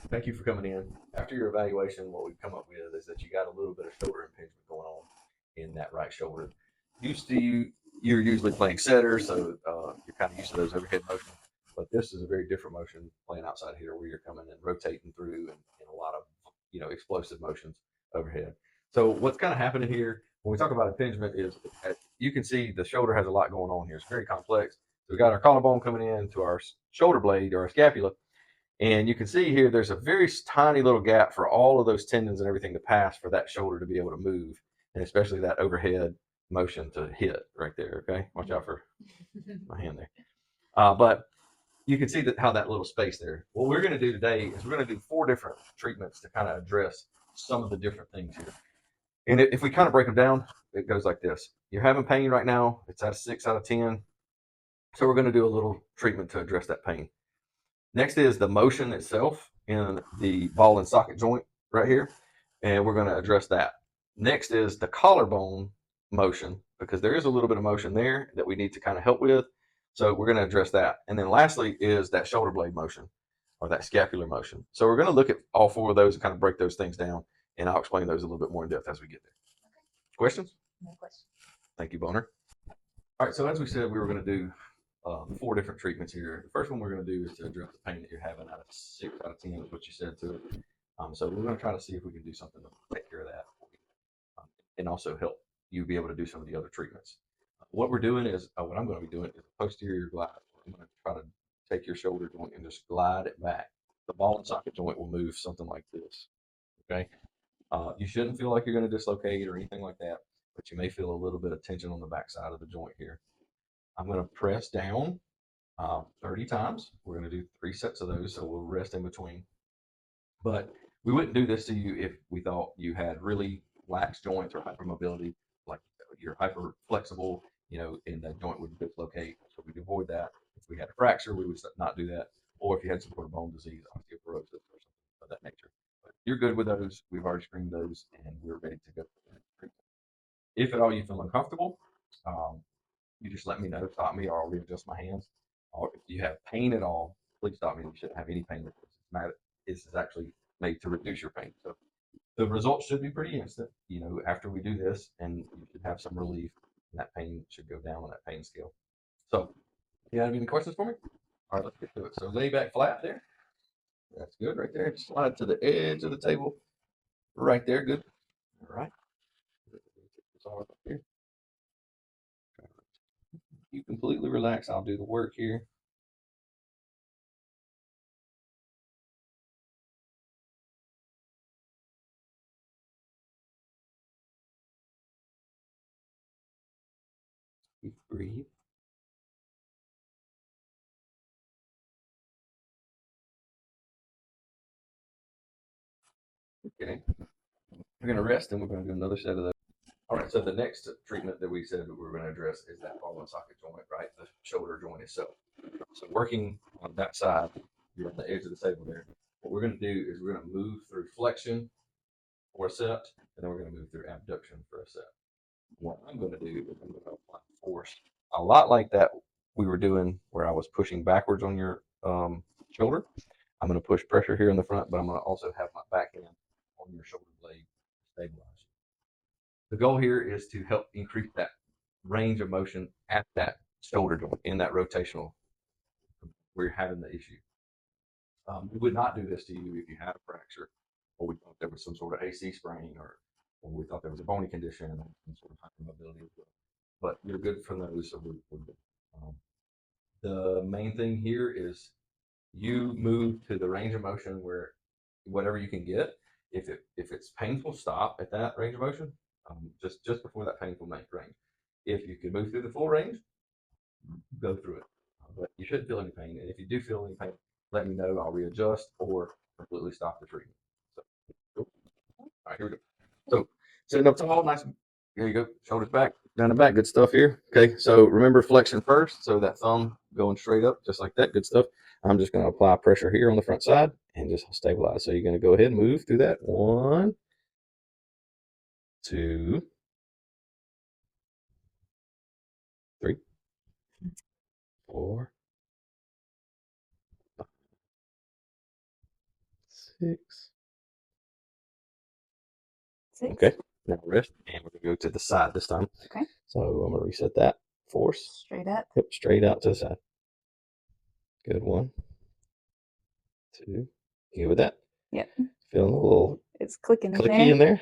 Thank you for coming in. After your evaluation, what we've come up with is that you got a little bit of shoulder impingement going on in that right shoulder. You're usually playing setter, so you're kind of used to those overhead motions. But this is a very different motion playing outside here, where you're coming and rotating through and a lot of explosive motions overhead. So what's kind of happening here when we talk about impingement is you can see the shoulder has a lot going on here. It's very complex. So we got our collarbone coming in to our shoulder blade or our scapula, and you can see here, there's a very tiny little gap for all of those tendons and everything to pass for that shoulder to be able to move, and especially that overhead motion to hit right there. Okay, watch out for my hand there. But you can see how that little space there. What we're going to do today is we're going to do 4 different treatments to kind of address some of the different things here. And if we kind of break them down, it goes like this. You're having pain right now. It's at a 6 out of 10. So we're going to do a little treatment to address that pain. Next is the motion itself in the ball and socket joint right here, and we're going to address that. Next is the collarbone motion, because there is a little bit of motion there that we need to kind of help with. So we're going to address that. And then lastly is that shoulder blade motion or that scapular motion. So we're going to look at all 4 of those and kind of break those things down, and I'll explain those a little bit more in depth as we get there. Questions? No question. Thank you, Boner. All right, so as we said, we were going to do 4 different treatments here. The first one we're going to do is to address the pain that you're having out of 6 out of 10 is what you said to it. So we're going to try to see if we can do something to take care of that and also help you be able to do some of the other treatments. What we're doing is, what I'm going to be doing is a posterior glide. I'm going to try to take your shoulder joint and just glide it back. The ball and socket joint will move something like this. Okay. You shouldn't feel like you're going to dislocate or anything like that, but you may feel a little bit of tension on the back side of the joint here. I'm going to press down 30 times. We're going to do 3 sets of those, so we'll rest in between. But we wouldn't do this to you if we thought you had really lax joints or hypermobility, like you're hyper flexible, and the joint would dislocate. So we'd avoid that. If we had a fracture, we would not do that. Or if you had some sort of bone disease, osteoporosis, or something of that nature. But you're good with those. We've already screened those, and we're ready to go. If at all you feel uncomfortable, you just let me know, stop me, or I'll readjust my hands. Or if you have pain at all, please stop me. You shouldn't have any pain with this. This is actually made to reduce your pain. So the results should be pretty instant, after we do this, and you should have some relief, and that pain should go down on that pain scale. So, you have any questions for me? All right, let's get to it. So lay back flat there. That's good right there. Slide to the edge of the table. Right there, good. All right. It's all up here. You completely relax. I'll do the work here. Breathe. Okay. We're going to rest and we're going to do another set of those. All right. So the next treatment that we said that we were going to address is that ball and socket joint, right? The shoulder joint itself. So working on that side, you're on the edge of the table there. What we're going to do is we're going to move through flexion for a set, and then we're going to move through abduction for a set. What I'm going to do is I'm going to apply force a lot like that we were doing where I was pushing backwards on your shoulder. I'm going to push pressure here in the front, but I'm going to also have my backhand on your shoulder blade stabilize. The goal here is to help increase that range of motion at that shoulder joint in that rotational where you're having the issue. We would not do this to you if you had a fracture or we thought there was some sort of AC sprain or we thought there was a bony condition and some sort of hypermobility as well. But you're good for those, so we're good. The main thing here is you move to the range of motion where whatever you can get. If it's painful, stop at that range of motion, just before that painful range. If you can move through the full range, go through it. But you shouldn't feel any pain. And if you do feel any pain, let me know. I'll readjust or completely stop the treatment. So, cool. All right, here we go. So, sitting up tall, nice. Here you go. Shoulders back, down the back. Good stuff here. Okay. So remember flexion first. So that thumb going straight up, just like that. Good stuff. I'm just going to apply pressure here on the front side and just stabilize. So you're going to go ahead and move through that. 1, 2, 3, 4, 5, 6. Six. Okay. Now rest, and we're gonna go to the side this time. Okay. So I'm gonna reset that. Force. Straight up. Yep, straight out to the side. Good. 1, 2. You good with that? Yep. Feeling a little It's clicking in clicky there. in there?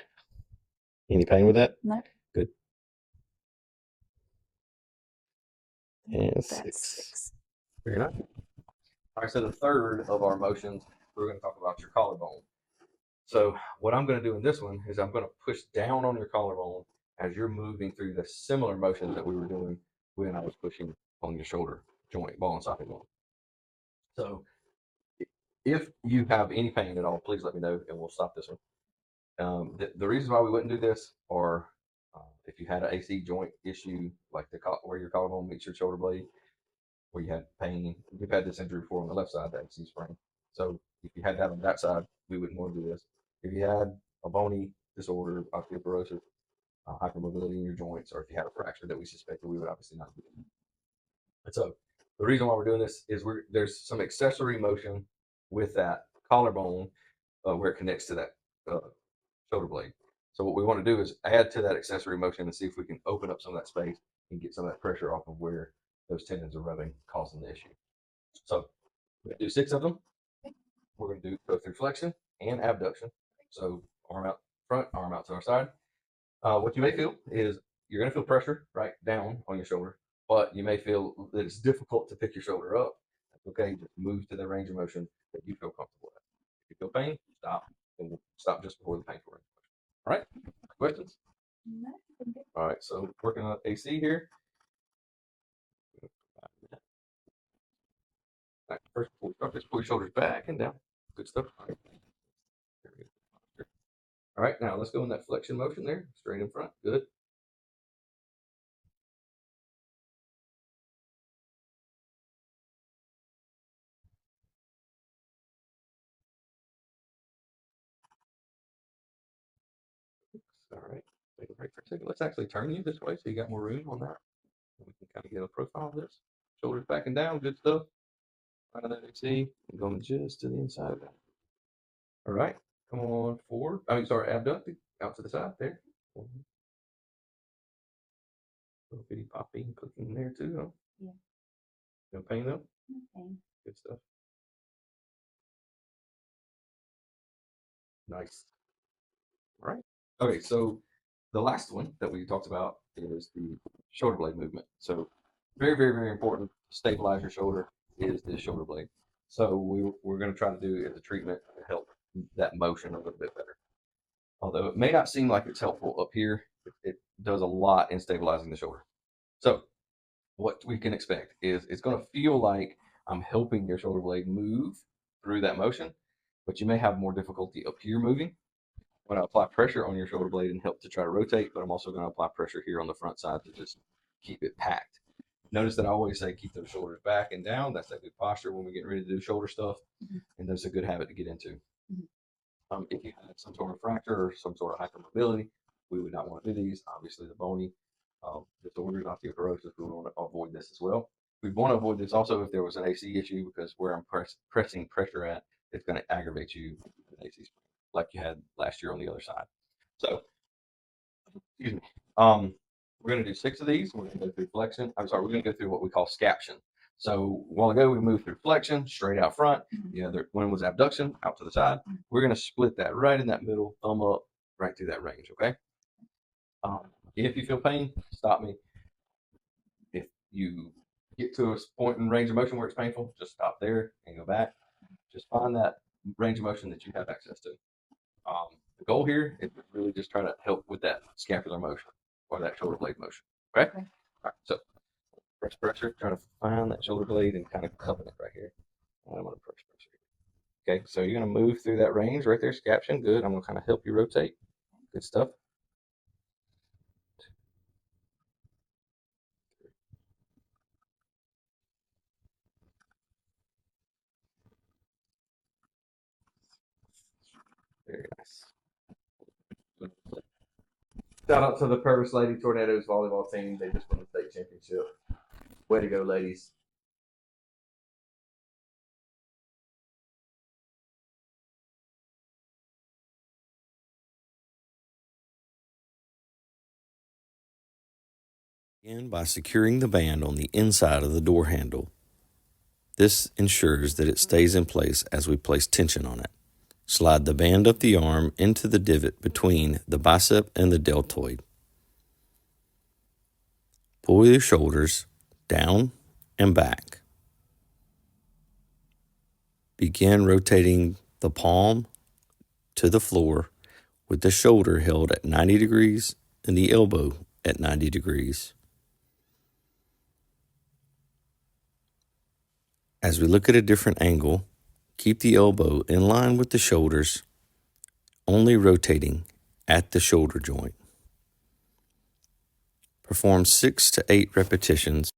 Any pain with that? No. Good. And That's 6. 6. Very nice. All right, so the third of our motions, we're going to talk about your collarbone. So what I'm going to do in this one is I'm going to push down on your collarbone as you're moving through the similar motions that we were doing when I was pushing on your shoulder joint, ball and socket joint. So if you have any pain at all, please let me know and we'll stop this one. The reasons why we wouldn't do this are if you had an AC joint issue, like where your collarbone meets your shoulder blade, where you had pain. We've had this injury before on the left side, the AC sprain. So if you had that on that side, we wouldn't want to do this. If you had a bony disorder, osteoporosis, hypermobility in your joints, or if you had a fracture that we suspected, we would obviously not do it. And so the reason why we're doing this is there's some accessory motion with that collarbone where it connects to that shoulder blade. So what we want to do is add to that accessory motion and see if we can open up some of that space and get some of that pressure off of where those tendons are rubbing, causing the issue. So we're going to do 6 of them. We're going to go through flexion and abduction. So arm out front, arm out to our side. What you may feel is you're going to feel pressure right down on your shoulder, but you may feel that it's difficult to pick your shoulder up. That's okay. Just move to the range of motion that you feel comfortable with. If you feel pain, stop, and we'll stop just before the painful range of motion. All right? Questions? No. All right. So working on AC here. All right, first, before we start this, pull your shoulders back and down. Good stuff. All right. All right, now let's go in that flexion motion there, straight in front. Good. All right. Take a break for a second. Let's actually turn you this way so you got more room on that. We can kind of get a profile of this. Shoulders back and down. Good stuff. Out of that AC. And going just to the inside of that. All right. Come on forward. I mean, sorry, abducted. Out to the side there. Little bitty popping, clicking there too, huh? Yeah. No pain though? No pain. Good stuff. Nice. All right. Okay, so the last one that we talked about is the shoulder blade movement. So very, very, very important. Stabilize your shoulder is the shoulder blade. So we're going to try to do as a treatment to help that motion a little bit better. Although it may not seem like it's helpful up here, it does a lot in stabilizing the shoulder. So what we can expect is it's going to feel like I'm helping your shoulder blade move through that motion, but you may have more difficulty up here moving. I'm going to apply pressure on your shoulder blade and help to try to rotate, but I'm also going to apply pressure here on the front side to just keep it packed. Notice that I always say keep those shoulders back and down. That's a good posture when we're getting ready to do shoulder stuff, and that's a good habit to get into. If you had some sort of fracture or some sort of hypermobility, we would not want to do these. Obviously, the bony disorders, osteoporosis, we want to avoid this as well. We want to avoid this also if there was an AC issue because where I'm pressing pressure at, it's going to aggravate you with an AC sprain like you had last year on the other side. So, excuse me. We're going to do 6 of these. We're going to go through flexion. I'm sorry, we're going to go through what we call scaption. So a while ago, we moved through flexion, straight out front. The other one was abduction, out to the side. We're going to split that right in that middle, thumb up, right through that range, okay? If you feel pain, stop me. If you get to a point in range of motion where it's painful, just stop there and go back. Just find that range of motion that you have access to. The goal here is to really just try to help with that scapular motion or that shoulder blade motion. Okay? All right, so press pressure, try to find that shoulder blade and kind of cupping it right here. And I'm going to press pressure. Okay, so you're going to move through that range right there, scaption. Good. I'm going to kind of help you rotate. Good stuff. Very nice. Shout out to the Purvis Lady Tornadoes volleyball team. They just won the state championship. Way to go, ladies. Begin by securing the band on the inside of the door handle. This ensures that it stays in place as we place tension on it. Slide the band up the arm into the divot between the bicep and the deltoid. Pull your shoulders down and back. Begin rotating the palm to the floor with the shoulder held at 90 degrees and the elbow at 90 degrees. As we look at a different angle, keep the elbow in line with the shoulders, only rotating at the shoulder joint. Perform 6 to 8 repetitions